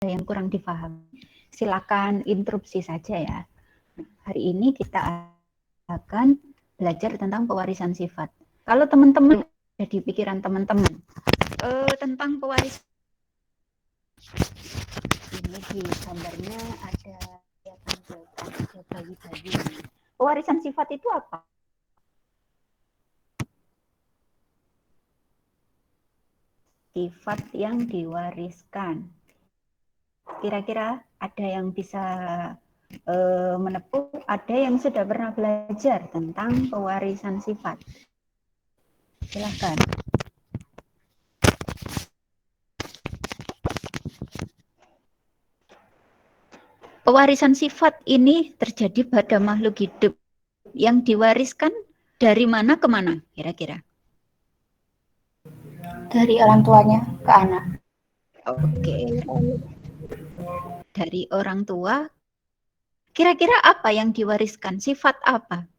ada yang kurang dipahami, silakan interupsi saja ya. Hari ini kita akan belajar tentang pewarisan sifat. Kalau teman-teman di pikiran teman-teman tentang pewarisan, ini di gambarnya ada bayi-bayi. Pewarisan sifat itu apa? Sifat yang diwariskan. Kira-kira ada yang bisa menepuk, ada yang sudah pernah belajar tentang pewarisan sifat. Silahkan. Pewarisan sifat ini terjadi pada makhluk hidup yang diwariskan dari mana ke mana kira-kira? Dari orang tuanya ke anak. Oke. Dari orang tua. Kira-kira apa yang diwariskan? Sifat apa?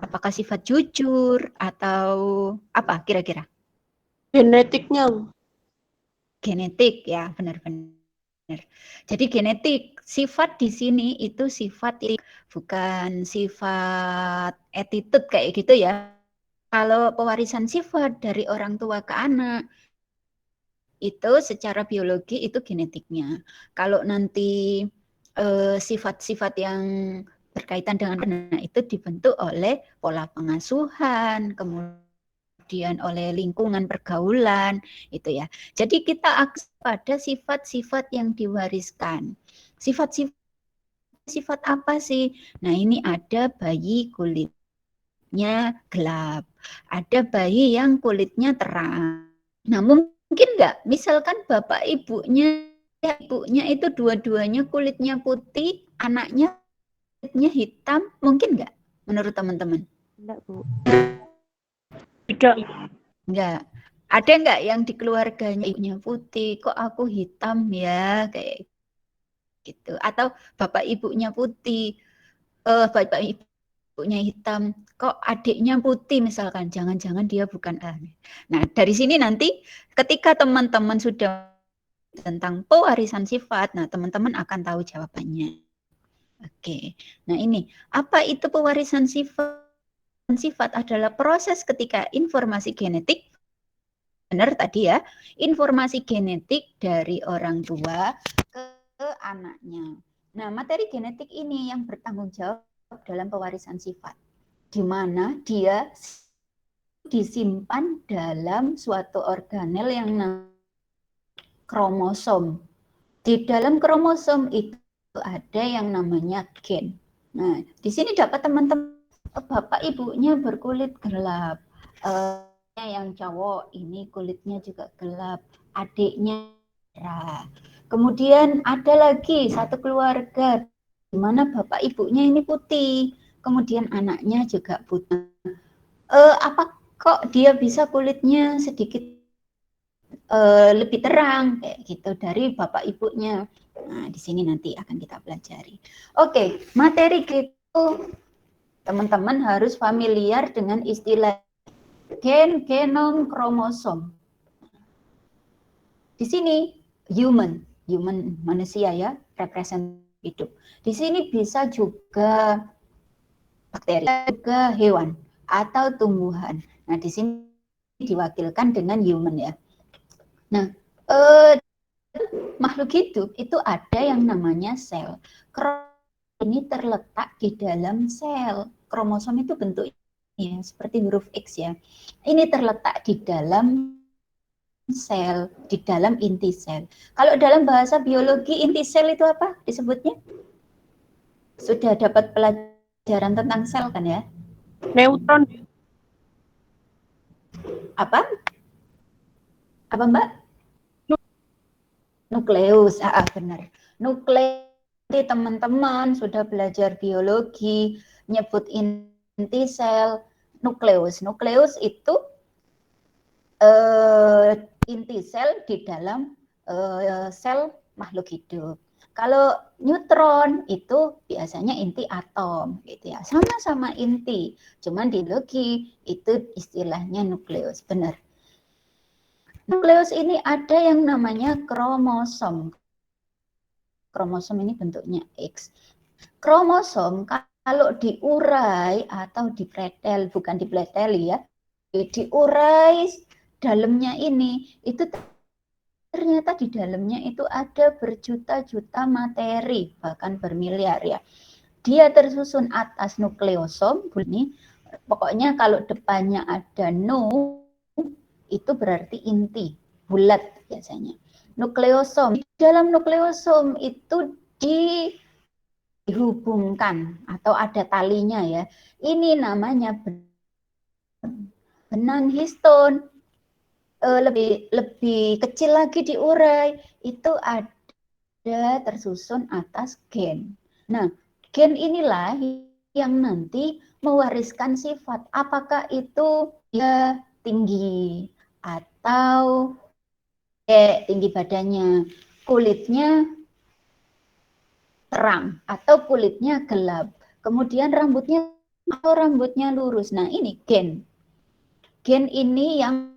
Apakah sifat jujur atau apa kira-kira? Genetiknya. Genetik ya, benar-benar. Jadi genetik, sifat di sini itu sifat, bukan sifat attitude kayak gitu ya. Kalau pewarisan sifat dari orang tua ke anak, itu secara biologi itu genetiknya. Kalau nanti sifat-sifat yang berkaitan dengan anak itu dibentuk oleh pola pengasuhan, kemudian oleh lingkungan pergaulan, itu ya. Jadi kita pada sifat-sifat yang diwariskan. Sifat apa sih? Nah, ini ada bayi kulitnya gelap, ada bayi yang kulitnya terang. Nah, mungkin nggak? Misalkan bapak ibunya itu dua-duanya kulitnya putih, anaknya kulitnya hitam, mungkin nggak menurut teman-teman? Enggak, Bu. Tidak. Enggak. Ada nggak yang di keluarganya ibunya putih, kok aku hitam ya, kayak gitu. Atau bapak ibunya putih, bapak ibunya hitam, kok adiknya putih misalkan, jangan-jangan dia bukan aneh. Nah, dari sini nanti ketika teman-teman sudah tentang pewarisan sifat, nah teman-teman akan tahu jawabannya. Oke, nah ini, apa itu pewarisan sifat? Sifat adalah proses ketika informasi genetik, benar tadi ya, informasi genetik dari orang tua ke anaknya. Nah, materi genetik ini yang bertanggung jawab dalam pewarisan sifat, di mana dia disimpan dalam suatu organel yang namanya kromosom. Di dalam kromosom itu ada yang namanya gen. Nah, di sini dapat teman-teman, bapak ibunya berkulit gelap, yang cowok ini kulitnya juga gelap, adiknya merah. Kemudian ada lagi satu keluarga di mana bapak ibunya ini putih, kemudian anaknya juga putih. Apa kok dia bisa kulitnya sedikit lebih terang kayak gitu dari bapak ibunya? Nah, di sini nanti akan kita pelajari. Oke, materi itu teman-teman harus familiar dengan istilah gen, genom, kromosom. Di sini human manusia ya, represent hidup. Di sini bisa juga bakteri, juga hewan atau tumbuhan. Nah, di sini diwakilkan dengan human ya. Nah, makhluk hidup itu ada yang namanya sel. Ini terletak di dalam sel. Kromosom itu bentuknya seperti huruf X ya. Ini terletak di dalam sel, di dalam inti sel. Kalau dalam bahasa biologi inti sel itu apa disebutnya? Sudah dapat pelajaran tentang sel kan ya? Neutron. Apa? Apa Mbak? Nukleus, benar. Nukleus, teman-teman sudah belajar biologi, nyebut inti sel, nukleus. Nukleus itu inti sel di dalam sel makhluk hidup. Kalau neutron itu biasanya inti atom, gitu ya. Sama-sama inti, cuman di biologi itu istilahnya nukleus, benar. Nukleus ini ada yang namanya kromosom. Kromosom ini bentuknya X. Kromosom kalau diurai atau dipretel, bukan dipleteli ya, diurai dalamnya ini, itu ternyata di dalamnya itu ada berjuta-juta materi, bahkan bermiliar ya. Dia tersusun atas nukleosom, ini pokoknya kalau depannya ada nu, itu berarti inti, bulat biasanya. Nukleosom, di dalam nukleosom itu dihubungkan atau ada talinya ya. Ini namanya benang histon. Lebih kecil lagi diurai, itu ada tersusun atas gen. Nah, gen inilah yang nanti mewariskan sifat. Apakah itu dia tinggi atau tinggi badannya, kulitnya terang atau kulitnya gelap, kemudian rambutnya atau rambutnya lurus. Nah, ini gen. Gen ini yang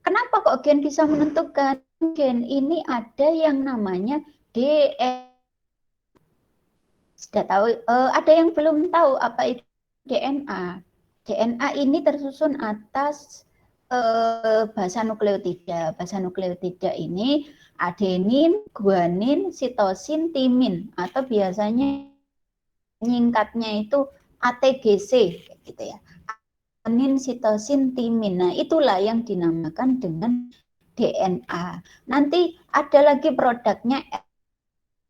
kenapa kok gen bisa menentukan? Gen ini ada yang namanya DNA. Sudah tahu? Ada yang belum tahu apa itu DNA? DNA ini tersusun atas basa nukleotida. Basa nukleotida ini adenin, guanin, sitosin, timin, atau biasanya nyingkatnya itu ATGC gitu ya. Adenin, sitosin, timin. Nah, itulah yang dinamakan dengan DNA. Nanti ada lagi produknya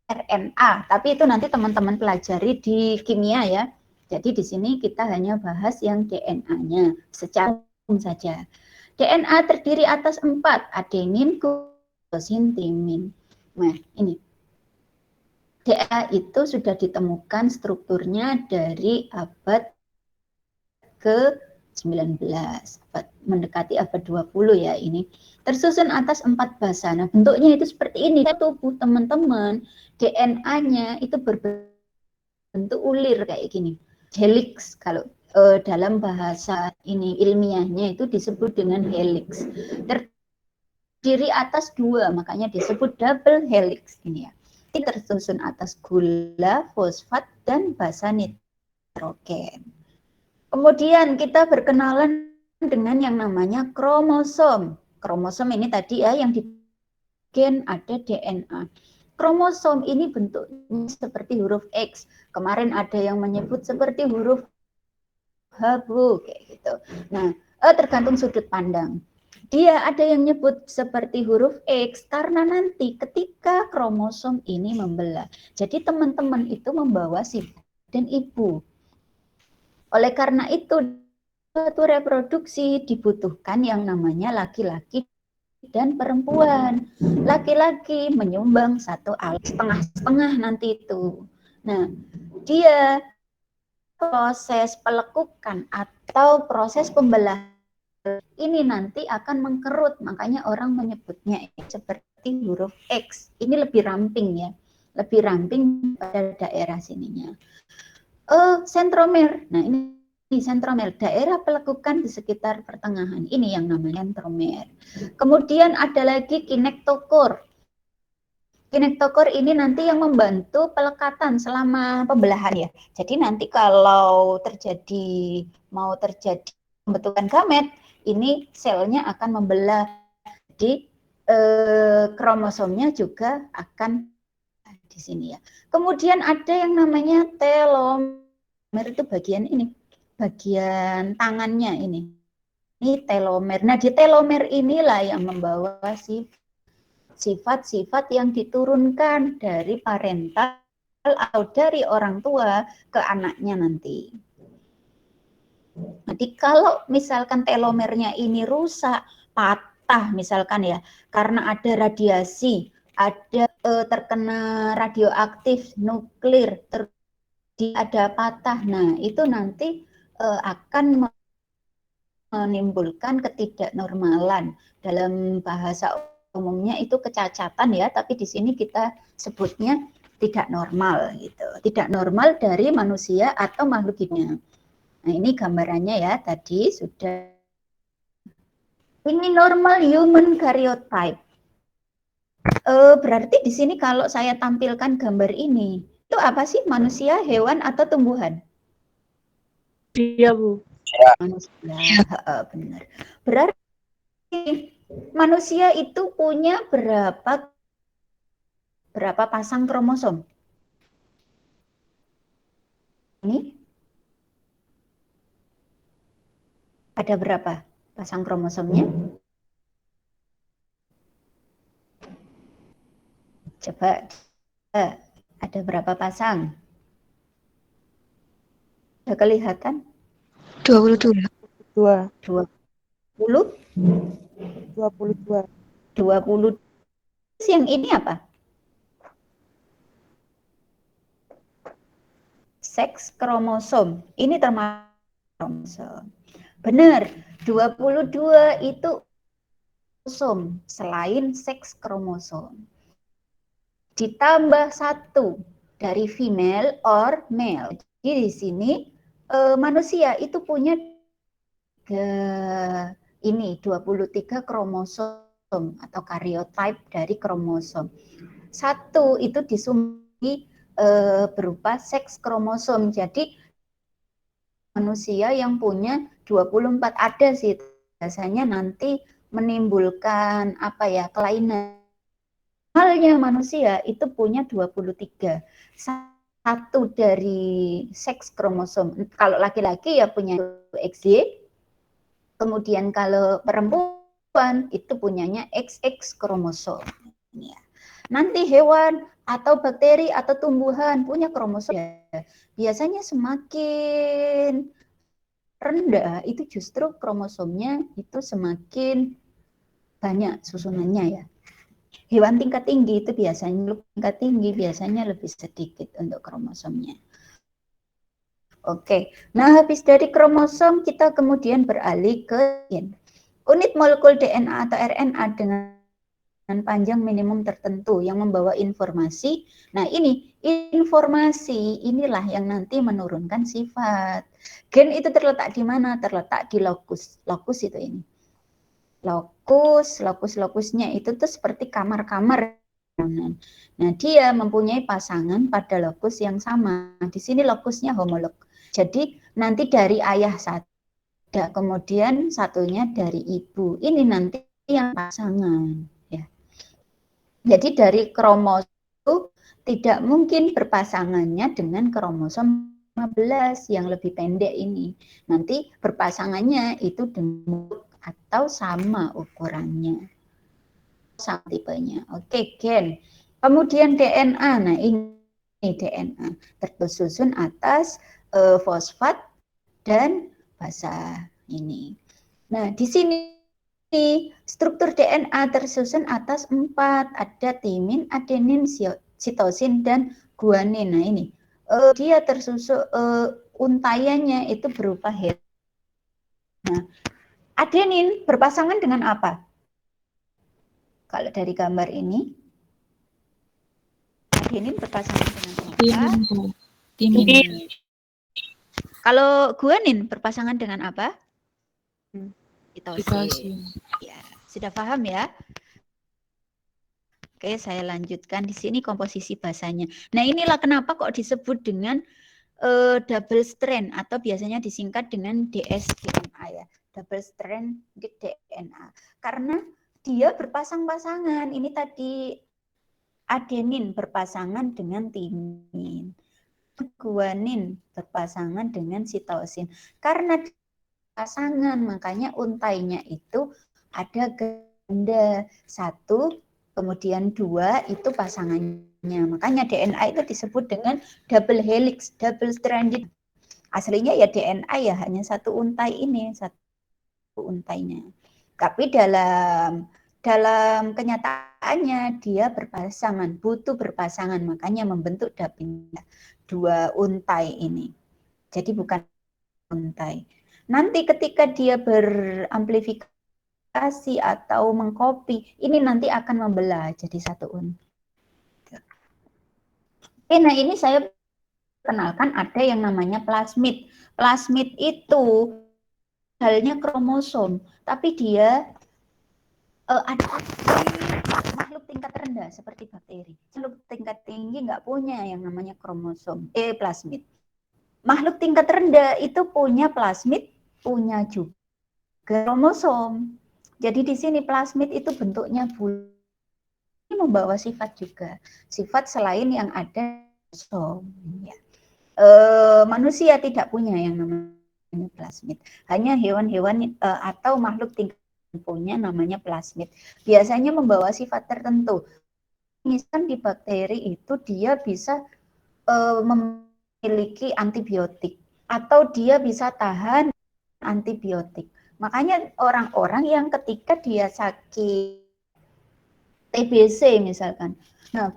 RNA, tapi itu nanti teman-teman pelajari di kimia ya. Jadi di sini kita hanya bahas yang DNA-nya secara umum saja. DNA terdiri atas 4, adenin, guanin, timin. Nah, ini DNA itu sudah ditemukan strukturnya dari abad ke-19, mendekati abad 20 ya ini. Tersusun atas 4 basa. Nah, bentuknya itu seperti ini. Tubuh teman-teman, DNA-nya itu berbentuk ulir kayak gini. Helix kalau dalam bahasa ini ilmiahnya itu disebut dengan helix. Terdiri atas 2, makanya disebut double helix ini ya. Ini tersusun atas gula, fosfat, dan basa nitrogen. Kemudian kita berkenalan dengan yang namanya kromosom. Kromosom ini tadi ya yang di gen ada DNA. Kromosom ini bentuknya seperti huruf X. Kemarin ada yang menyebut seperti huruf H, Bu, kayak gitu. Nah, tergantung sudut pandang. Dia ada yang nyebut seperti huruf X karena nanti ketika kromosom ini membelah. Jadi teman-teman itu membawa sifat dan ibu. Oleh karena itu, suatu reproduksi dibutuhkan yang namanya laki-laki dan perempuan. Laki-laki menyumbang 1 alat, setengah-setengah nanti itu. Nah, dia proses pelekukan atau proses pembelahan ini nanti akan mengkerut, makanya orang menyebutnya seperti huruf X. Ini lebih ramping ya, lebih ramping pada daerah sininya. Sentromer, nah ini sentromer, daerah pelekukan di sekitar pertengahan, ini yang namanya sentromer. Kemudian ada lagi kinektokor. Kinektokor ini nanti yang membantu pelekatan selama pembelahan ya. Jadi nanti kalau mau terjadi pembentukan gamet, ini selnya akan membelah. Jadi kromosomnya juga akan di sini ya. Kemudian ada yang namanya telomer, itu bagian ini, bagian tangannya ini. Ini telomer. Nah, di telomer inilah yang membawa sifat-sifat yang diturunkan dari parental atau dari orang tua ke anaknya nanti. Jadi kalau misalkan telomernya ini rusak, patah misalkan ya, karena ada radiasi, ada terkena radioaktif, nuklir, ada patah, nah itu nanti akan menimbulkan ketidaknormalan. Dalam bahasa umumnya itu kecacatan ya, tapi di sini kita sebutnya tidak normal gitu. Tidak normal dari manusia atau makhluk hidupnya. Nah, ini gambarannya ya, tadi sudah. Ini normal human karyotype. Berarti di sini kalau saya tampilkan gambar ini, itu apa sih, manusia, hewan, atau tumbuhan? Dia, Bu. Manusia, benar. Berarti manusia itu punya berapa pasang kromosom? Ini ada berapa pasang kromosomnya? Coba, ada berapa pasang? Sudah kelihatan? 22. 20? 22. 20. Yang ini apa? Seks kromosom. Ini termasuk kromosom. Benar, 22 itu kromosom selain seks kromosom. Ditambah 1 dari female or male. Jadi di sini manusia itu punya ini 23 kromosom atau karyotype dari kromosom. 1 itu disumbai berupa seks kromosom. Jadi manusia yang punya 24 ada sih biasanya nanti menimbulkan apa ya, kelainan. Halnya manusia itu punya 23. 1 dari seks kromosom. Kalau laki-laki ya punya XY. Kemudian kalau perempuan itu punyanya XX kromosom. Ya. Nanti hewan atau bakteri atau tumbuhan punya kromosom. Biasanya semakin rendah itu justru kromosomnya itu semakin banyak susunannya ya. Hewan tingkat tinggi itu biasanya lebih sedikit untuk kromosomnya. Oke, nah habis dari kromosom kita kemudian beralih ke gen. Unit molekul DNA atau RNA dengan panjang minimum tertentu yang membawa informasi. Nah ini informasi inilah yang nanti menurunkan sifat. Gen itu terletak di mana? Terletak di lokus. Lokus itu ini. Lokusnya itu tuh seperti kamar-kamar. Nah, dia mempunyai pasangan pada lokus yang sama. Di sini lokusnya homolog. Jadi nanti dari ayah satu, kemudian satunya dari ibu. Ini nanti yang pasangan. Ya. Jadi dari kromosom itu tidak mungkin berpasangannya dengan kromosom 15 yang lebih pendek ini. Nanti berpasangannya itu dengan atau sama ukurannya, sama tipenya. Oke, gen. Kemudian DNA. Nah, ini DNA tersusun atas fosfat dan basa ini. Nah, di sini struktur DNA tersusun atas 4, ada timin, adenin, sitosin, dan guanin. Nah, ini dia tersusun untaiannya itu berupa head. Nah, adenin berpasangan dengan apa? Kalau dari gambar ini, adenin berpasangan dengan apa? Timin. Kalau guanin berpasangan dengan apa? Sitosin. Ya, sudah paham ya? Oke, saya lanjutkan di sini komposisi basanya. Nah, inilah kenapa kok disebut dengan double strand atau biasanya disingkat dengan dsDNA ya. Double strand DNA. Karena dia berpasang-pasangan. Ini tadi adenin berpasangan dengan timin. Guanin berpasangan dengan sitosin. Karena pasangan, makanya untainya itu ada ganda 1, kemudian 2 itu pasangannya. Makanya DNA itu disebut dengan double helix, double stranded. Aslinya ya DNA ya hanya 1 untai ini, 1 untainya. Tapi dalam kenyataannya dia berpasangan, butuh berpasangan, makanya membentuk dapilnya 2 untai ini. Jadi bukan untai. Nanti ketika dia beramplifikasi atau mengcopy, ini nanti akan membelah jadi 1 untai. Oke, nah ini saya kenalkan ada yang namanya plasmid. Plasmid itu halnya kromosom, tapi dia ada makhluk tingkat rendah rendah seperti bakteri. Makhluk tingkat tinggi nggak punya yang namanya plasmid. Makhluk tingkat rendah itu punya plasmid, punya juga kromosom. Jadi di sini plasmid itu bentuknya bulat, membawa sifat juga. Sifat selain yang ada kromosom. Ya. Manusia tidak punya yang namanya plasmid. Hanya hewan-hewan atau makhluk tingkat punya namanya plasmid. Biasanya membawa sifat tertentu. Misalkan di bakteri itu dia bisa memiliki antibiotik atau dia bisa tahan antibiotik. Makanya orang-orang yang ketika dia sakit TBC misalkan, nah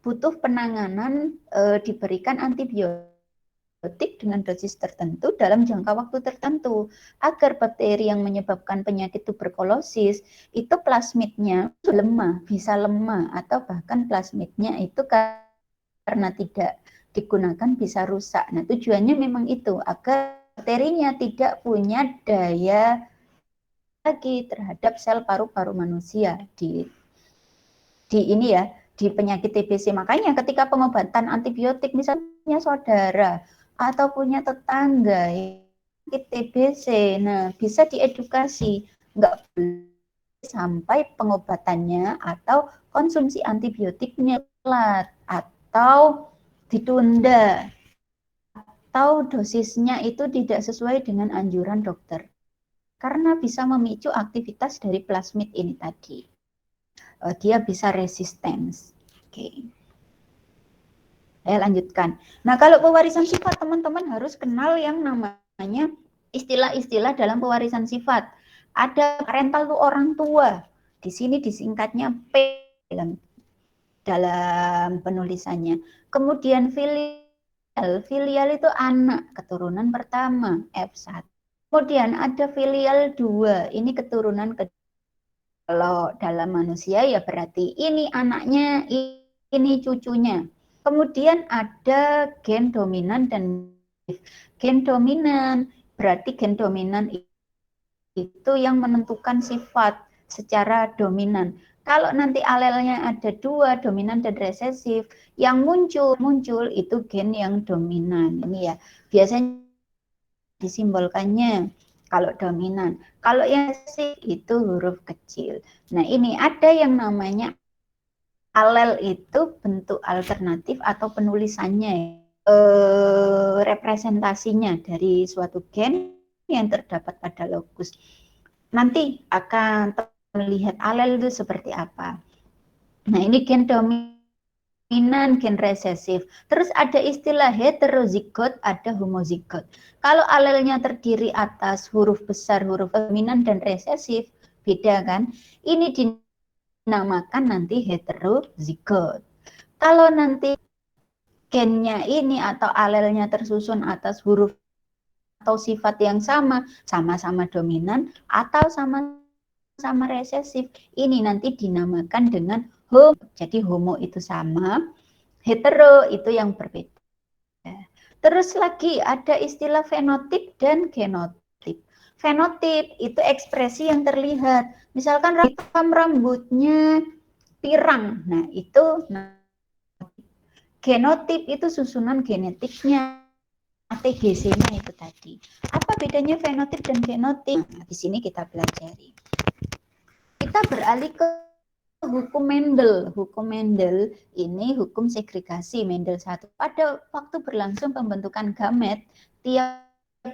butuh penanganan diberikan antibiotik dengan dosis tertentu dalam jangka waktu tertentu agar bakteri yang menyebabkan penyakit tuberkulosis itu plasmidnya lemah, bisa lemah atau bahkan plasmidnya itu karena tidak digunakan bisa rusak. Nah, tujuannya memang itu agar bakterinya tidak punya daya lagi terhadap sel paru-paru manusia di ini ya, di penyakit TBC. Makanya ketika pengobatan antibiotik misalnya saudara atau punya tetangga penyakit TBC, nah bisa diedukasi, nggak boleh sampai pengobatannya atau konsumsi antibiotiknya telat atau ditunda atau dosisnya itu tidak sesuai dengan anjuran dokter karena bisa memicu aktivitas dari plasmid ini tadi. Dia bisa resistance. Oke. Saya lanjutkan. Nah, kalau pewarisan sifat teman-teman harus kenal yang namanya istilah-istilah dalam pewarisan sifat. Ada parental itu orang tua. Di sini disingkatnya P dalam penulisannya. Kemudian filial itu anak, keturunan pertama, F1. Kemudian ada filial 2, ini keturunan kedua. Kalau dalam manusia ya berarti ini anaknya, ini cucunya. Kemudian ada gen dominan dan gen dominan, berarti gen dominan itu yang menentukan sifat secara dominan. Kalau nanti alelnya ada 2, dominan dan resesif, yang muncul itu gen yang dominan. Ini ya, biasanya disimbolkannya kalau dominan. Kalau yang resesif itu huruf kecil. Nah, ini ada yang namanya alel itu bentuk alternatif atau penulisannya, representasinya dari suatu gen yang terdapat pada lokus. Nanti akan melihat alel itu seperti apa. Nah, ini gen dominan, gen resesif. Terus ada istilah heterozigot, ada homozigot. Kalau alelnya terdiri atas huruf besar, huruf dominan dan resesif, beda kan? Ini dinamakan nanti heterozigot. Kalau nanti gennya ini atau alelnya tersusun atas huruf atau sifat yang sama-sama dominan atau sama-sama resesif, ini nanti dinamakan dengan homo. Jadi homo itu sama, hetero itu yang berbeda. Terus lagi ada istilah fenotip dan genotip. Fenotip itu ekspresi yang terlihat. Misalkan rambutnya pirang. Nah, itu genotip itu susunan genetiknya. ATGC-nya itu tadi. Apa bedanya fenotip dan genotip? Nah, di sini kita pelajari. Kita beralih ke hukum Mendel. Hukum Mendel ini hukum segregasi Mendel 1. Pada waktu berlangsung pembentukan gamet, tiap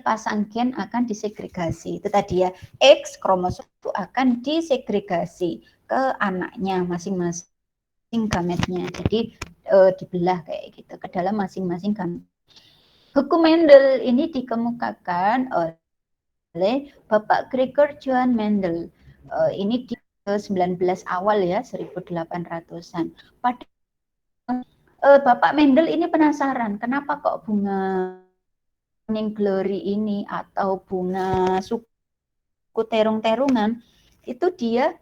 pasang gen akan disegregasi. Itu tadi ya, X kromosom itu akan disegregasi ke anaknya masing-masing gametnya. Jadi dibelah kayak gitu ke dalam masing-masing gamet. Hukum Mendel ini dikemukakan oleh Bapak Gregor Johann Mendel. Ini di 19 awal ya, 1800-an. Pada Bapak Mendel ini penasaran, kenapa kok bunga Morning Glory ini atau bunga suku terung-terungan itu dia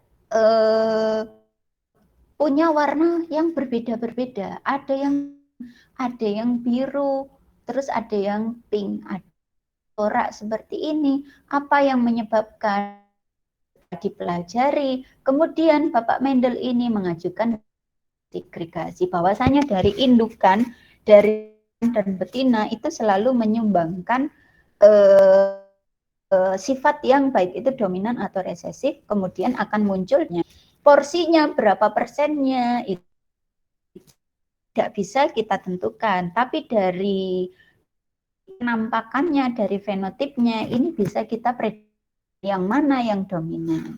punya warna yang berbeda-berbeda. Ada yang biru, terus ada yang pink, ada corak seperti ini. Apa yang menyebabkan? dipelajari. Kemudian Bapak Mendel ini mengajukan segregasi bahwasanya dari indukan dari dan betina itu selalu menyumbangkan sifat yang baik itu dominan atau resesif, kemudian akan munculnya porsinya berapa persennya itu tidak bisa kita tentukan, tapi dari penampakannya, dari fenotipnya ini bisa kita prediksi yang mana yang dominan.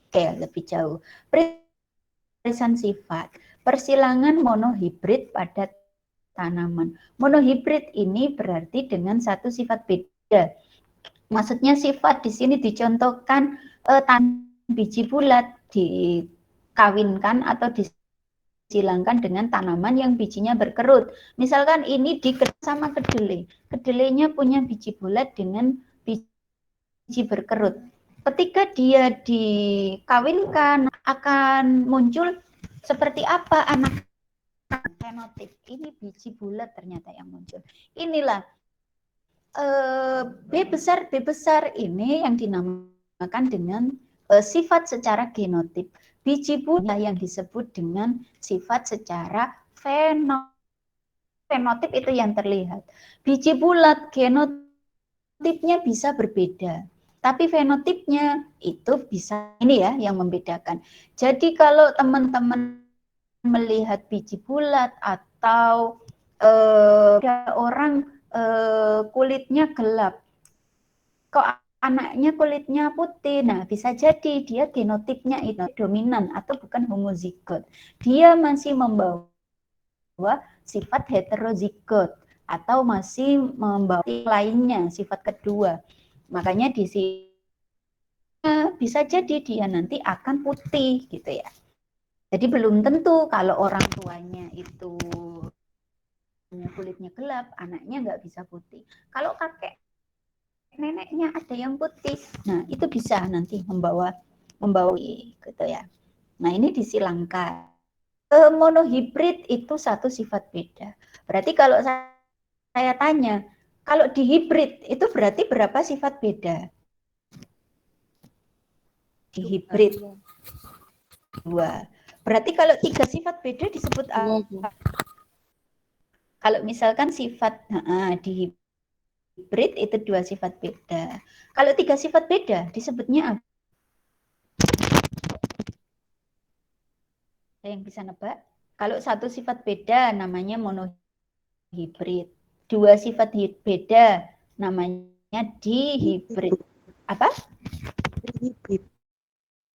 Oke, lebih jauh. Perisian sifat, persilangan monohibrid pada tanaman. Monohibrid ini berarti dengan satu sifat beda. Maksudnya sifat di sini dicontohkan biji bulat dikawinkan atau disilangkan dengan tanaman yang bijinya berkerut. Misalkan ini sama kedelai. Kedelainya punya biji bulat dengan biji berkerut. Ketika dia dikawinkan akan muncul seperti apa anak fenotip. Ini biji bulat ternyata yang muncul. Inilah B besar ini yang dinamakan dengan sifat secara genotip. Biji bulat yang disebut dengan sifat secara fenotip itu yang terlihat. Biji bulat genotipnya bisa berbeda, tapi fenotipnya itu bisa ini ya yang membedakan. Jadi kalau teman-teman melihat biji bulat atau ada orang kulitnya gelap, kok anaknya kulitnya putih, nah bisa jadi dia genotipnya itu dominan atau bukan homozigot. Dia masih membawa sifat heterozigot atau masih membawa lainnya, sifat kedua. Makanya di sini bisa jadi dia nanti akan putih gitu ya. Jadi belum tentu kalau orang tuanya itu kulitnya gelap, anaknya nggak bisa putih. Kalau kakek neneknya ada yang putih, nah itu bisa nanti membawa gitu ya. Nah ini disilangkan. Monohibrid itu satu sifat beda. Berarti kalau saya tanya, kalau dihibrid itu berarti berapa sifat beda? Dihibrid 2. Berarti kalau 3 sifat beda disebut apa? Kalau misalkan sifat dihibrid itu 2 sifat beda. Kalau 3 sifat beda disebutnya apa? Ada yang bisa nebak? Kalau satu sifat beda namanya monohibrid. 2 sifat beda namanya dihibrid. Apa? Trihibrid.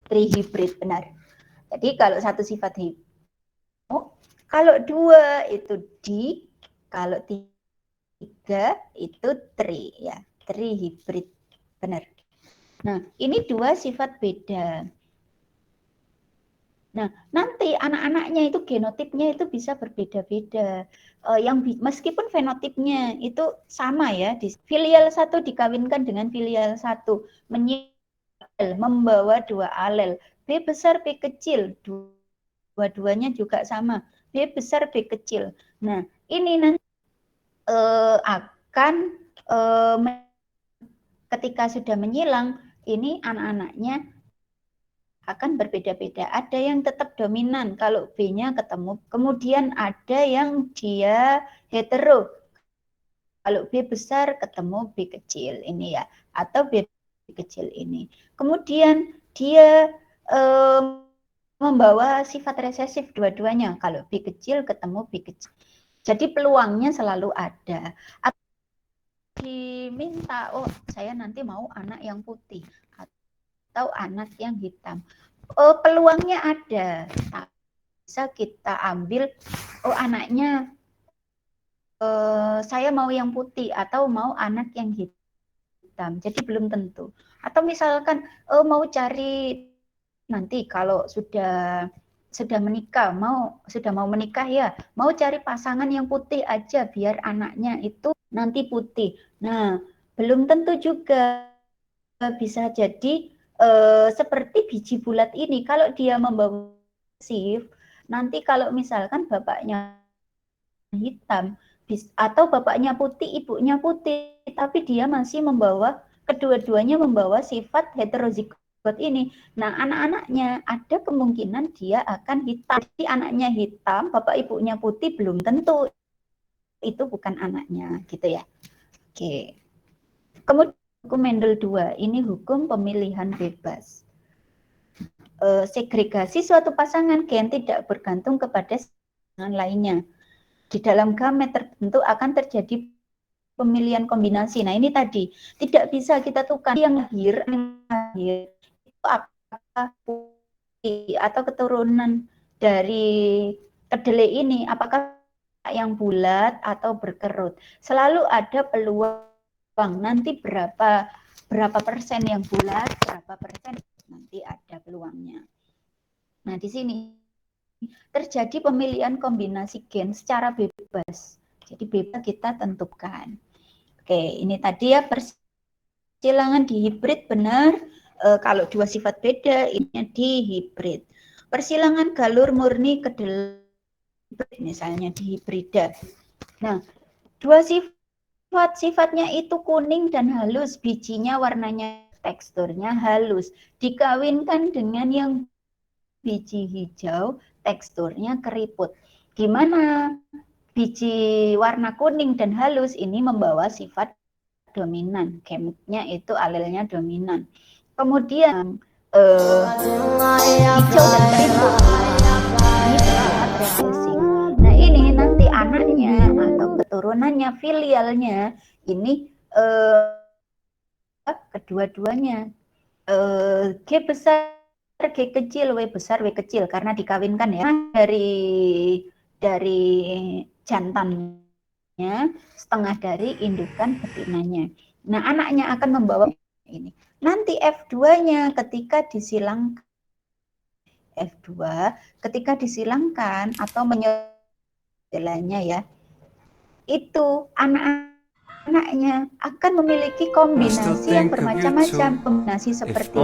Trihibrid, benar. Jadi kalau satu sifat hibrid, kalau 2 itu di, kalau 3 itu tri ya, trihibrid, benar. Nah, ini 2 sifat beda. Nah, nanti anak-anaknya itu genotipnya itu bisa berbeda-beda. Yang meskipun fenotipnya itu sama ya, filial 1 dikawinkan dengan filial 1, membawa 2 alel, B besar B kecil, dua-duanya juga sama, B besar B kecil. Nah, ini nanti akan ketika sudah menyilang, ini anak-anaknya akan berbeda-beda. Ada yang tetap dominan kalau B-nya ketemu. Kemudian ada yang dia hetero. Kalau B besar ketemu B kecil ini ya. Atau B kecil ini. Kemudian dia membawa sifat resesif dua-duanya. Kalau B kecil ketemu B kecil. Jadi peluangnya selalu ada. Diminta, oh saya nanti mau anak yang putih atau anak yang hitam. Peluangnya ada. Bisa kita ambil, oh anaknya saya mau yang putih atau mau anak yang hitam. Jadi belum tentu. Atau misalkan mau cari nanti kalau sudah menikah, sudah mau menikah ya, mau cari pasangan yang putih aja biar anaknya itu nanti putih. Nah, belum tentu juga, bisa jadi seperti biji bulat ini, kalau dia membawa sif, nanti kalau misalkan bapaknya hitam atau bapaknya putih, ibunya putih, tapi dia masih membawa, kedua-duanya membawa sifat heterozigot ini. Nah, anak-anaknya ada kemungkinan dia akan hitam. Jadi anaknya hitam, bapak ibunya putih belum tentu itu bukan anaknya, gitu ya. Oke. Kemudian hukum Mendel 2, ini hukum pemilihan bebas. Segregasi suatu pasangan gen tidak bergantung kepada pasangan lainnya. Di dalam gamet tertentu akan terjadi pemilihan kombinasi. Nah, ini tadi tidak bisa kita tukar yang lahir itu apakah putih atau keturunan dari kedelai ini apakah yang bulat atau berkerut. Selalu ada peluang nanti berapa persen yang bulat, berapa persen nanti ada peluangnya. Nah, di sini terjadi pemilihan kombinasi gen secara bebas. Jadi bebas kita tentukan. Oke, ini tadi ya persilangan di hibrid benar. Kalau dua sifat beda, ini di hibrid. Persilangan galur murni kedelai misalnya di hibrida. Nah, dua sifatnya itu kuning dan halus, bijinya warnanya teksturnya halus. Dikawinkan dengan yang biji hijau, teksturnya keriput. Gimana? Biji warna kuning dan halus ini membawa sifat dominan, gametnya itu alelnya dominan. Kemudian hijau dan keriput ini bersifat resesif. Nah, ini nanti anaknya atau keturunannya, filialnya ini kedua-duanya G besar, G kecil, W besar, W kecil karena dikawinkan ya dari jantannya, setengah dari indukan betinanya. Nah, anaknya akan membawa ini. Nanti F2-nya ketika disilangkan F2 ketika disilangkan atau menyetelahnya ya, itu anak-anaknya akan memiliki kombinasi yang bermacam-macam, kombinasi seperti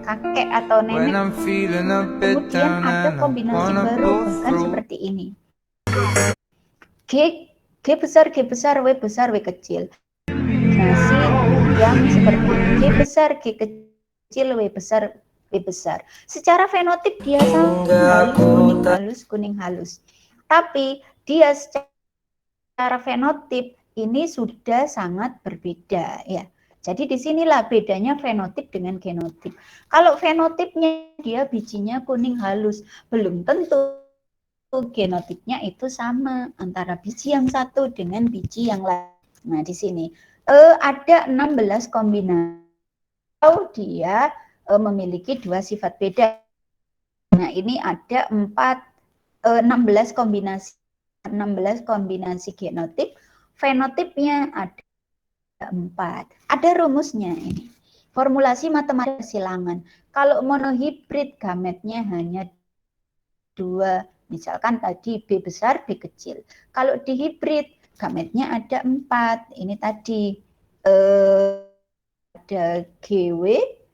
kakek atau nenek. Kemudian ada kombinasi baru bahkan seperti ini. G besar, G besar, W besar, W kecil. Kombinasi yang seperti G besar, G kecil, W besar, W besar. Secara fenotip dia sama, halus, kuning halus. Tapi dia secara fenotip ini sudah sangat berbeda ya. Jadi disinilah bedanya fenotip dengan genotip. Kalau fenotipnya dia bijinya kuning halus, belum tentu genotipnya itu sama antara biji yang satu dengan biji yang lain. Nah, di sini ada 16 kombinasi. Kalau dia memiliki dua sifat beda. Nah, ini ada 16 kombinasi genotip, fenotipnya ada 4. Ada rumusnya ini. Formulasi matematika silangan. Kalau monohibrid gametnya hanya 2. Misalkan tadi B besar, B kecil. Kalau dihibrid gametnya ada 4. Ini tadi ada GW,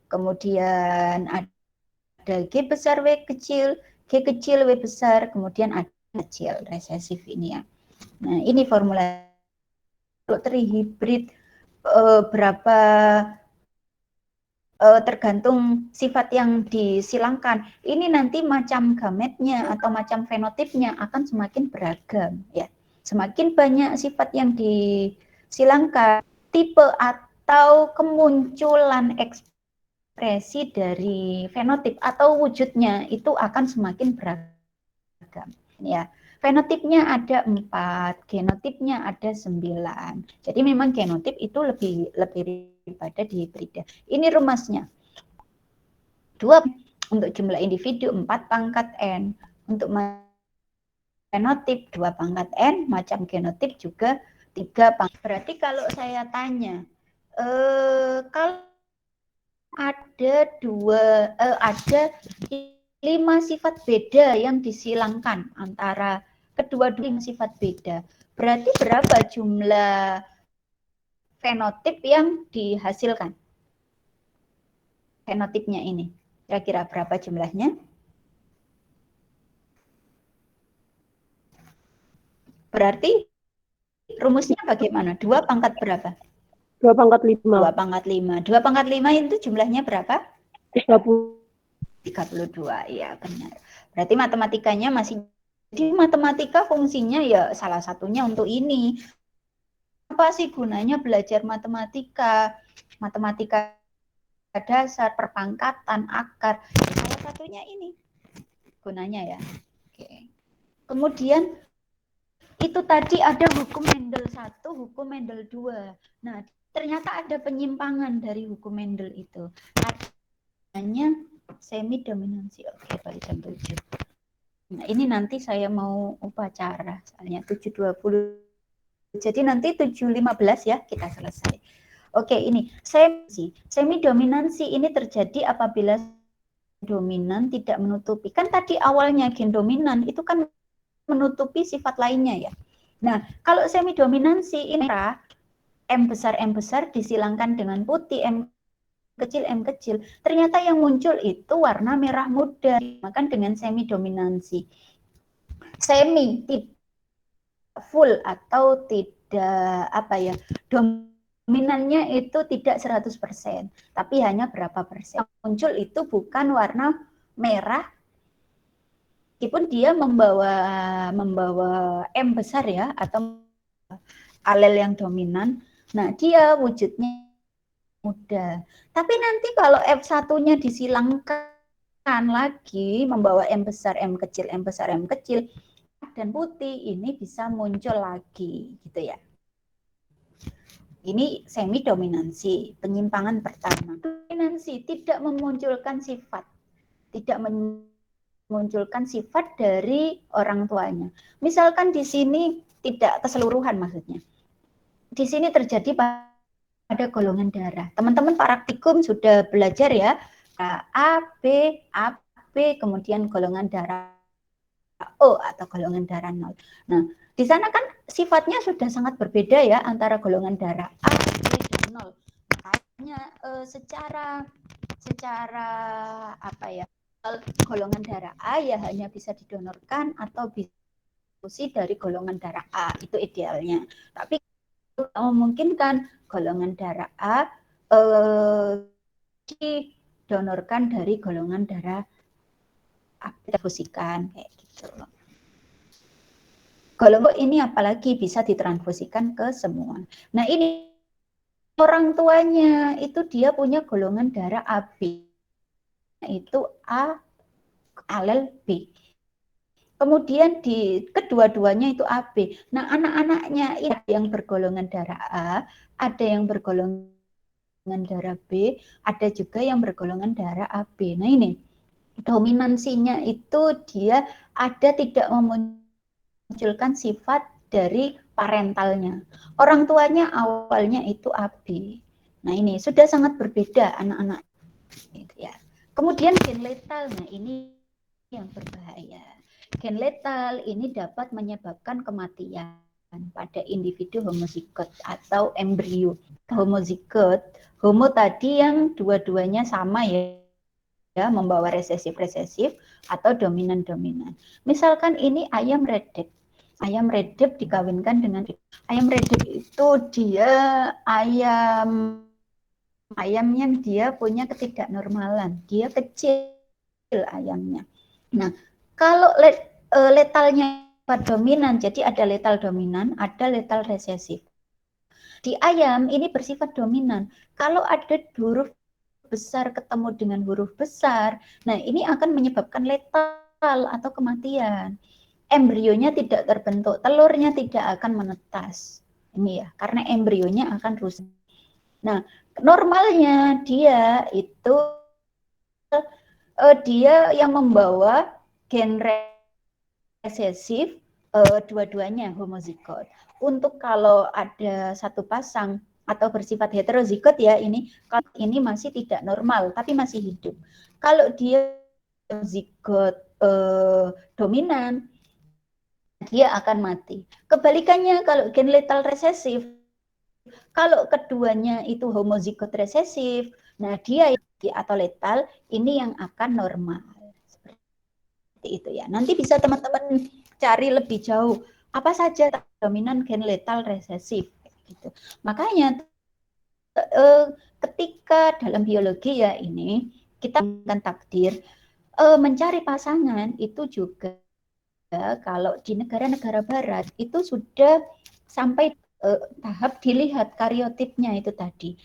kemudian ada G besar, W kecil, G kecil, W besar, kemudian ada kecil, resesif ini ya. Nah, ini formula. Kalau trihibrid berapa tergantung sifat yang disilangkan. Ini nanti macam gametnya atau macam fenotipnya akan semakin beragam ya. Semakin banyak sifat yang disilangkan, tipe atau kemunculan ekspresi dari fenotip atau wujudnya itu akan semakin beragam ya. Fenotipnya ada 4, genotipnya ada 9. Jadi memang genotip itu lebih daripada dihibrida. Ini rumusnya. 2 untuk jumlah individu 4 pangkat N. Untuk fenotip 2 pangkat N, macam genotip juga 3 pangkat. Berarti kalau saya tanya, kalau ada 5 sifat beda yang disilangkan antara kedua-dua sifat beda. Berarti berapa jumlah fenotip yang dihasilkan? Fenotipnya ini. Kira-kira berapa jumlahnya? Berarti rumusnya bagaimana? 2 pangkat berapa? 2/5. 2/5. 2/5 itu jumlahnya berapa? 30. 32, ya benar. Berarti matematikanya masih, jadi matematika fungsinya ya salah satunya untuk ini. Apa sih gunanya belajar matematika? Matematika dasar, perpangkatan, akar. Salah satunya ini gunanya ya. Oke. Kemudian itu tadi ada hukum Mendel 1, hukum Mendel 2. Nah, ternyata ada penyimpangan dari hukum Mendel itu. Adanya semi dominansi. Oke, balik jam 7. Nah, ini nanti saya mau upacara, soalnya 7.20. Jadi nanti 7.15 ya kita selesai. Oke, ini semi dominansi ini terjadi apabila dominan tidak menutupi. Kan tadi awalnya gen dominan itu kan menutupi sifat lainnya ya. Nah, kalau semi dominansi ini M besar disilangkan dengan putih, M kecil, ternyata yang muncul itu warna merah muda, makan dengan semi dominansi. Semi tidak full atau tidak apa ya, dominannya itu tidak 100%, tapi hanya berapa persen. Yang muncul itu bukan warna merah, meskipun dia membawa M besar ya, atau alel yang dominan. Nah, dia wujudnya muda. Tapi nanti kalau F1-nya disilangkan lagi, membawa M besar, M kecil, M besar, M kecil, dan putih, ini bisa muncul lagi, gitu ya. Ini semi dominansi, penyimpangan pertama. Dominansi tidak memunculkan sifat, tidak memunculkan sifat dari orang tuanya. Misalkan di sini tidak keseluruhan maksudnya. Di sini terjadi pada golongan darah. Teman-teman praktikum sudah belajar ya, A, B, kemudian golongan darah O atau golongan darah 0. Nah, di sana kan sifatnya sudah sangat berbeda ya antara golongan darah A, B, dan 0. Makanya secara apa ya, golongan darah A ya hanya bisa didonorkan atau bisa dari golongan darah A, itu idealnya. Tapi memungkinkan golongan darah A didonorkan dari golongan darah A, ditransfusikan kayak gitu. Golongan ini apalagi bisa ditransfusikan ke semua. Nah, ini orang tuanya itu dia punya golongan darah AB, itu A alel B. Kemudian di kedua-duanya itu AB. Nah, anak-anaknya ini ada yang bergolongan darah A, ada yang bergolongan darah B, ada juga yang bergolongan darah AB. Nah, ini dominansinya itu dia ada tidak memunculkan sifat dari parentalnya. Orang tuanya awalnya itu AB. Nah, ini sudah sangat berbeda anak-anak. Gitu ya. Kemudian gen letal, nah ini yang berbahaya. Gen letal ini dapat menyebabkan kematian pada individu homozigot atau embrio. Homozigot, homo tadi yang dua-duanya sama ya, membawa resesif atau dominan-dominan. Misalkan ini ayam redep. Ayam redep dikawinkan dengan ayam redep itu dia ayam yang dia punya ketidaknormalan. Dia kecil ayamnya. Nah, kalau letalnya dominan, jadi ada letal dominan, ada letal resesif. Di ayam ini bersifat dominan. Kalau ada huruf besar ketemu dengan huruf besar, nah ini akan menyebabkan letal atau kematian. Embrionya tidak terbentuk, telurnya tidak akan menetas. Ini ya, karena embrionya akan rusak. Nah, normalnya dia itu dia yang membawa gen resesif, dua-duanya homozigot. Untuk kalau ada satu pasang atau bersifat heterozigot ya, ini kalau ini masih tidak normal tapi masih hidup. Kalau dia zigot dominan, dia akan mati. Kebalikannya kalau gen letal resesif, kalau keduanya itu homozigot resesif, nah dia atau letal ini yang akan normal. Seperti itu ya. Nanti bisa teman-teman cari lebih jauh apa saja dominan gen letal resesif gitu. Makanya ketika dalam biologi ya ini kita akan takdir mencari pasangan itu juga kalau di negara-negara barat itu sudah sampai tahap dilihat karyotipnya itu tadi.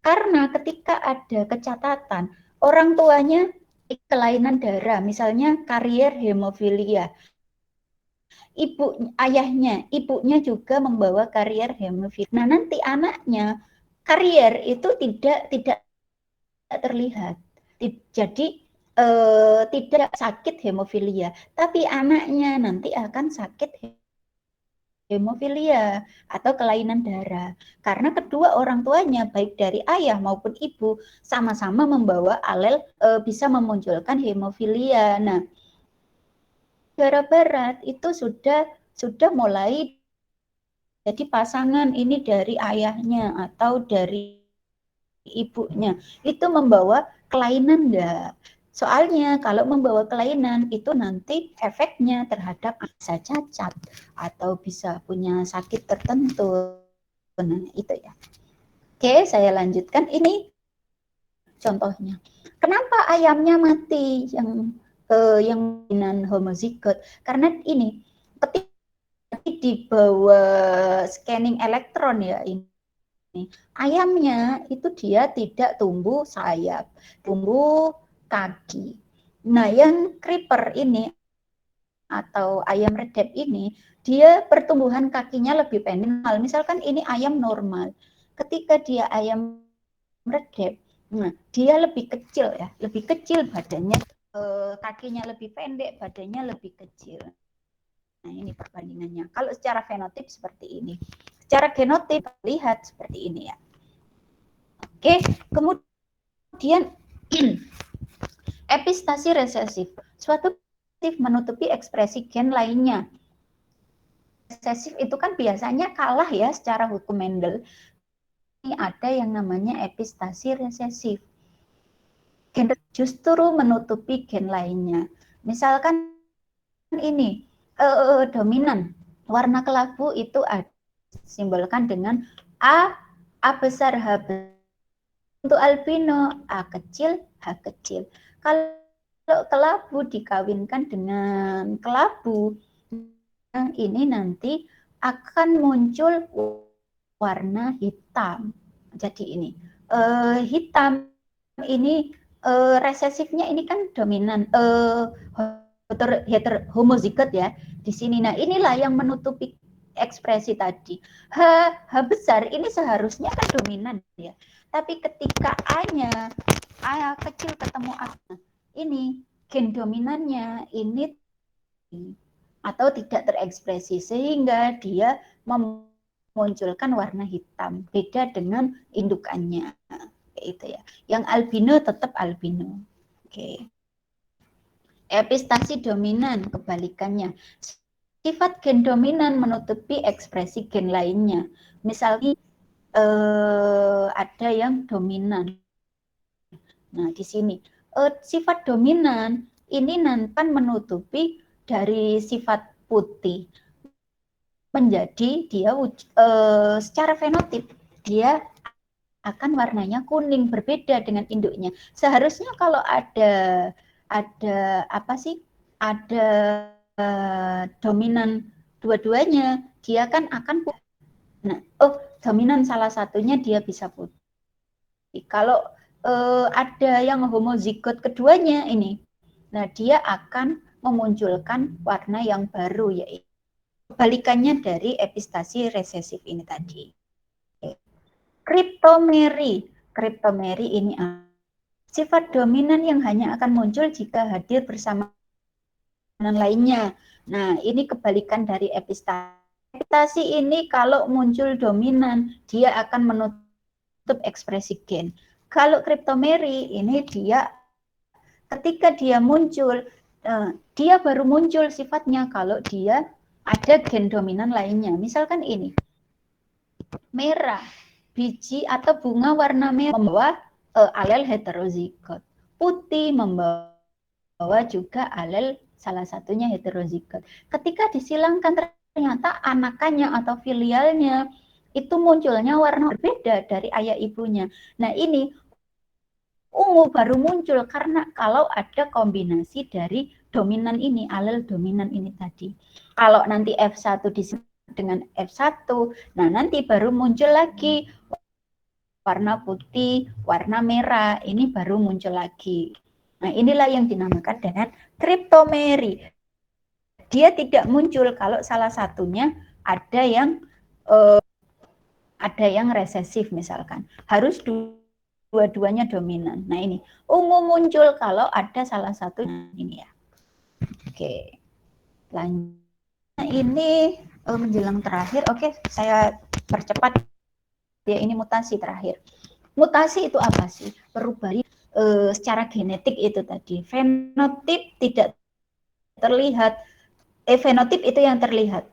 Karena ketika ada kecatatan orang tuanya kelainan darah, misalnya karier hemofilia, ibunya juga membawa karier hemofilia. Nah, nanti anaknya karier itu tidak terlihat. Jadi tidak sakit hemofilia, tapi anaknya nanti akan sakit hemofilia atau kelainan darah. Karena kedua orang tuanya baik dari ayah maupun ibu sama-sama membawa alel bisa memunculkan hemofilia. Nah, negara barat itu sudah mulai jadi pasangan ini dari ayahnya atau dari ibunya itu membawa kelainan enggak. Soalnya kalau membawa kelainan itu nanti efeknya terhadap bisa cacat atau bisa punya sakit tertentu. Nah, itu ya. Oke, saya lanjutkan. Ini contohnya. Kenapa ayamnya mati yang homozigot? Karena ini ketika di bawah scanning elektron ya ini ayamnya itu dia tidak tumbuh sayap, tumbuh kaki. Nah, yang creeper ini atau ayam redep ini dia pertumbuhan kakinya lebih pendek. Misalkan ini ayam normal. Ketika dia ayam redep, nah dia lebih kecil ya, lebih kecil badannya, kakinya lebih pendek, badannya lebih kecil. Nah, ini perbandingannya. Kalau secara fenotip seperti ini. Secara genotip lihat seperti ini ya. Oke, kemudian epistasi resesif. Suatu menutupi ekspresi gen lainnya. Resesif itu kan biasanya kalah ya secara hukum Mendel. Ini ada yang namanya epistasi resesif. Gen justru menutupi gen lainnya. Misalkan ini dominan warna kelabu itu ada simbolkan dengan A besar, H besar. Untuk albino A kecil, H kecil. Kalau kelabu dikawinkan dengan kelabu, ini nanti akan muncul warna hitam. Jadi ini hitam ini resesifnya ini kan dominan homozigot ya di sini. Nah, inilah yang menutupi ekspresi tadi. H besar ini seharusnya kan dominan ya. Tapi ketika A-nya A kecil ketemu A, ini gen dominannya ini atau tidak terekspresi sehingga dia memunculkan warna hitam. Beda dengan indukannya. Itu ya. Yang albino tetap albino. Oke. Epistasi dominan kebalikannya. Sifat gen dominan menutupi ekspresi gen lainnya. Misalnya ada yang dominan. Nah, di sini sifat dominan ini nanti menutupi dari sifat putih menjadi dia secara fenotip dia akan warnanya kuning, berbeda dengan induknya. Seharusnya kalau ada apa sih? Ada dominan dua-duanya, dia kan akan putih. Nah, dominan salah satunya dia bisa putih. Kalau ada yang homozigot keduanya ini, nah dia akan memunculkan warna yang baru, yaitu kebalikannya dari epistasi resesif ini tadi. Kriptomeri ini sifat dominan yang hanya akan muncul jika hadir bersama lainnya. Nah, ini kebalikan dari epistasi. Epistasi ini kalau muncul dominan, dia akan menutup ekspresi gen. Kalau kriptomeri ini dia ketika dia muncul, dia baru muncul sifatnya kalau dia ada gen dominan lainnya. Misalkan ini, merah, biji atau bunga warna merah membawa alel heterozigot. Putih membawa juga alel salah satunya heterozigot. Ketika disilangkan ternyata anakannya atau filialnya itu munculnya warna berbeda dari ayah ibunya. Nah ini ungu baru muncul karena kalau ada kombinasi dari dominan ini, alel dominan ini tadi. Kalau nanti F1 disebut dengan F1, nah nanti baru muncul lagi warna putih, warna merah, ini baru muncul lagi. Nah inilah yang dinamakan dengan kriptomeri. Dia tidak muncul kalau salah satunya ada yang resesif misalkan. Harus dua-duanya dominan. Nah ini ungu muncul kalau ada salah satu ini ya. Oke, lanjut. Nah, ini menjelang terakhir. Oke, saya percepat. Ya ini mutasi terakhir. Mutasi itu apa sih? Perubahan secara genetik itu tadi. Fenotip tidak terlihat. Fenotip itu yang terlihat.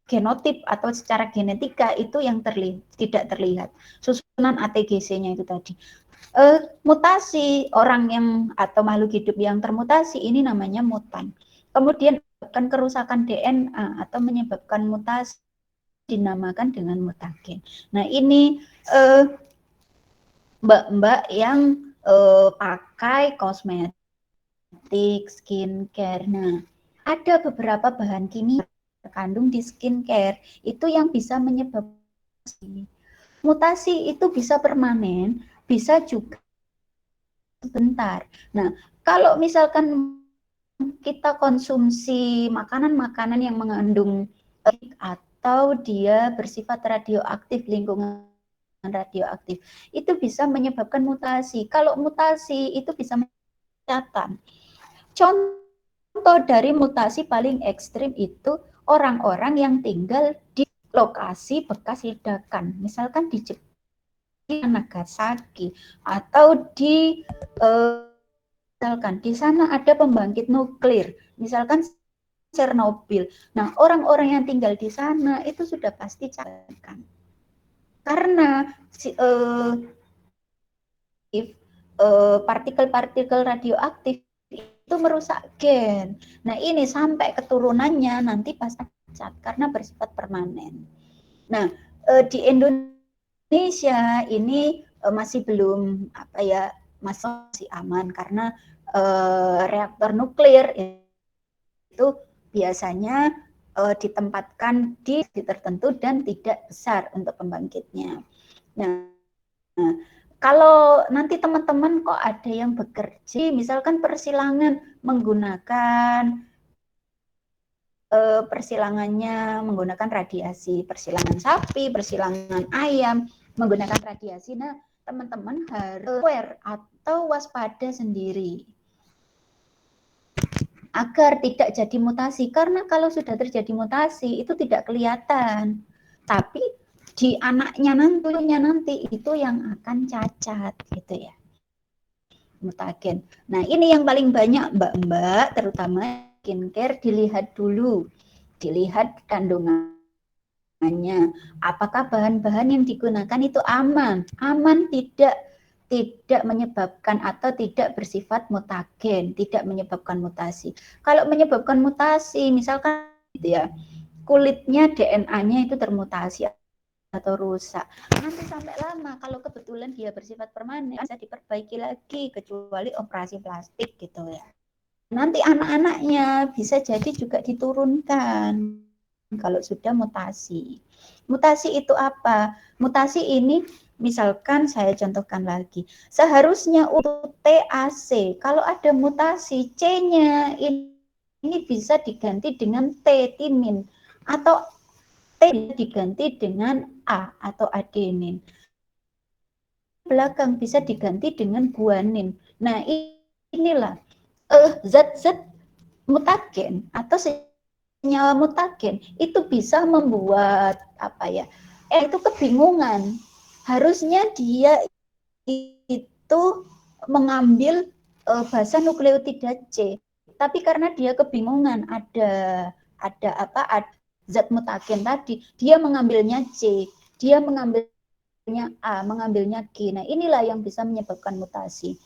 Genotip atau secara genetika itu yang tidak terlihat. Susunan ATGC-nya itu tadi. Mutasi orang yang atau makhluk hidup yang termutasi ini namanya mutan. Kemudian menyebabkan kerusakan DNA atau menyebabkan mutasi dinamakan dengan mutagen. Nah ini mbak-mbak yang pakai kosmetik, skincare. Nah ada beberapa bahan kimia terkandung di skincare itu yang bisa menyebabkan mutasi. Itu bisa permanen, bisa juga sebentar. Nah, kalau misalkan kita konsumsi makanan-makanan yang mengandung atau dia bersifat radioaktif, lingkungan radioaktif, itu bisa menyebabkan mutasi. Kalau mutasi itu bisa menyebabkan. Contoh dari mutasi paling ekstrim itu orang-orang yang tinggal di lokasi bekas ledakan, misalkan di Jepang, Nagasaki, atau di misalkan di sana ada pembangkit nuklir, misalkan Chernobyl. Nah, orang-orang yang tinggal di sana itu sudah pasti catatkan. Karena partikel-partikel radioaktif itu merusak gen. Nah, ini sampai keturunannya nanti pasti cacat karena bersifat permanen. Nah, di Indonesia ini masih belum masih aman karena reaktor nuklir itu biasanya ditempatkan di tertentu dan tidak besar untuk pembangkitnya. Nah, kalau nanti teman-teman kok ada yang bekerja, misalkan persilangan menggunakan persilangannya menggunakan radiasi, persilangan sapi, persilangan ayam menggunakan radiasi. Nah, teman-teman harus aware atau waspada sendiri agar tidak jadi mutasi. Karena kalau sudah terjadi mutasi itu tidak kelihatan, tapi di anaknya nanti itu yang akan cacat gitu ya, mutagen. Nah ini yang paling banyak mbak-mbak terutama skincare dilihat dulu, dilihat kandungannya, apakah bahan-bahan yang digunakan itu aman tidak menyebabkan atau tidak bersifat mutagen, tidak menyebabkan mutasi. Kalau menyebabkan mutasi misalkan gitu ya, kulitnya DNA-nya itu termutasi atau rusak, nanti sampai lama kalau kebetulan dia bersifat permanen bisa diperbaiki lagi kecuali operasi plastik gitu ya. Nanti anak-anaknya bisa jadi juga diturunkan kalau sudah mutasi. Mutasi itu apa? Mutasi ini misalkan saya contohkan lagi, seharusnya untuk TAC kalau ada mutasi C-nya ini bisa diganti dengan T, timin, atau T diganti dengan A atau adenin. Belakang bisa diganti dengan guanin. Nah, inilah zat-zat mutagen atau senyawa mutagen itu bisa membuat itu kebingungan. Harusnya dia itu mengambil basa nukleotida C, tapi karena dia kebingungan ada zat mutagen tadi, dia mengambilnya C, dia mengambilnya A, mengambilnya G. Nah, inilah yang bisa menyebabkan mutasi.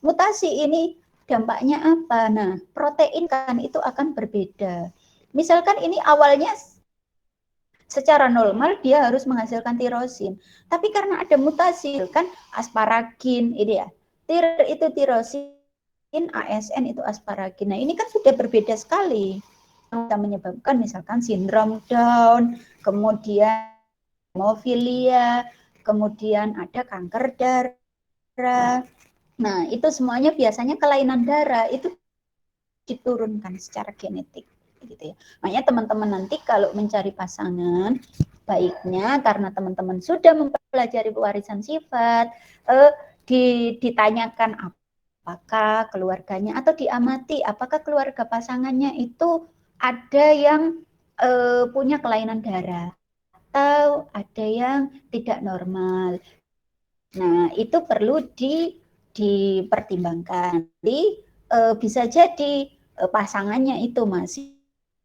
Mutasi ini dampaknya apa? Nah, protein kan itu akan berbeda. Misalkan ini awalnya Secara normal dia harus menghasilkan tirosin. Tapi karena ada mutasi kan asparagin ini ya. Tir itu tirosin, ASN itu asparagin. Nah, ini kan sudah berbeda sekali. Bisa menyebabkan misalkan sindrom Down, kemudian hemofilia, kemudian ada kanker darah. Nah, itu semuanya biasanya kelainan darah itu diturunkan secara genetik gitu ya. Makanya teman-teman nanti kalau mencari pasangan baiknya karena teman-teman sudah mempelajari pewarisan sifat, ditanyakan apakah keluarganya atau diamati apakah keluarga pasangannya itu ada yang punya kelainan darah atau ada yang tidak normal. Nah, itu perlu dipertimbangkan. Jadi bisa jadi pasangannya itu masih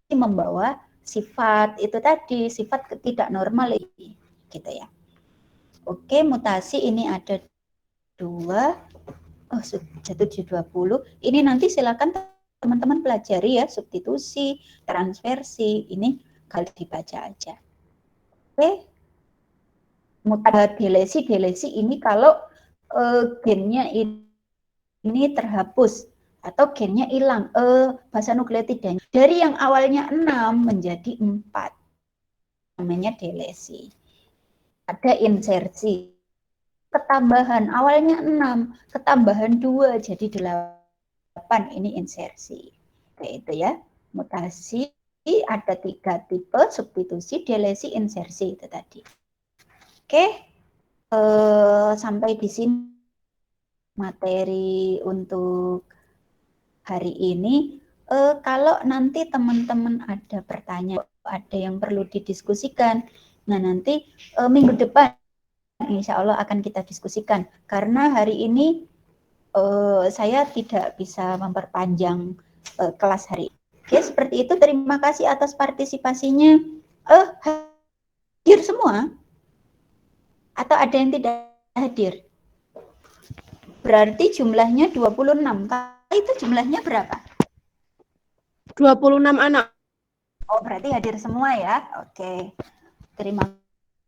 membawa sifat itu tadi, sifat tidak normal gitu ya. Oke, mutasi ini ada 2. Oh, jatuh di 20. Ini nanti silakan teman-teman pelajari ya, substitusi, transversi, ini kali dibaca aja. Oke. Delesi ini kalau gennya ini terhapus atau gennya hilang, basa nukleotidanya dari yang awalnya 6 menjadi 4, namanya delesi. Ada insersi, ketambahan awalnya 6, ketambahan 2 jadi 8, ini insersi. Kayak itu ya, mutasi ada 3 tipe, substitusi, delesi, insersi itu tadi. Oke, sampai di sini materi untuk hari ini. Kalau nanti teman-teman ada pertanyaan, ada yang perlu didiskusikan, nah nanti minggu depan insya Allah akan kita diskusikan. Karena hari ini saya tidak bisa memperpanjang kelas hari ini. Oke, seperti itu. Terima kasih atas partisipasinya. Hadir semua? Atau ada yang tidak hadir? Berarti jumlahnya 26. Itu jumlahnya berapa? 26 anak. Oh, berarti hadir semua ya. Oke. Terima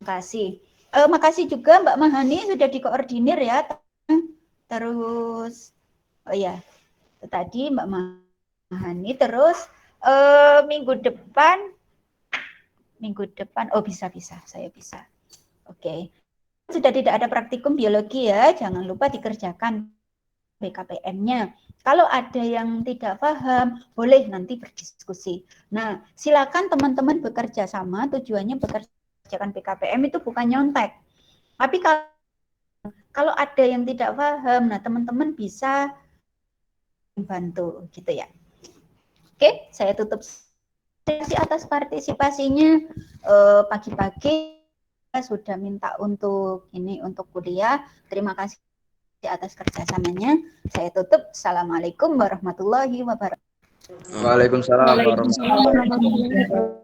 kasih. Makasih juga Mbak Mahani sudah dikoordinir ya. Terus oh ya. Tadi Mbak Mahani terus minggu depan oh bisa saya bisa. Oke. Sudah tidak ada praktikum biologi ya, jangan lupa dikerjakan BKPM-nya. Kalau ada yang tidak paham, boleh nanti berdiskusi. Nah, silakan teman-teman bekerja sama, tujuannya bekerjakan BKPM itu bukan nyontek. Tapi kalau ada yang tidak paham, nah teman-teman bisa membantu gitu ya. Oke, saya tutup atas partisipasinya pagi-pagi. Sudah minta untuk kuliah. Terima kasih atas kerjasamanya. Saya tutup. Assalamualaikum warahmatullahi wabarakatuh. Waalaikumsalam warahmatullahi wabarakatuh.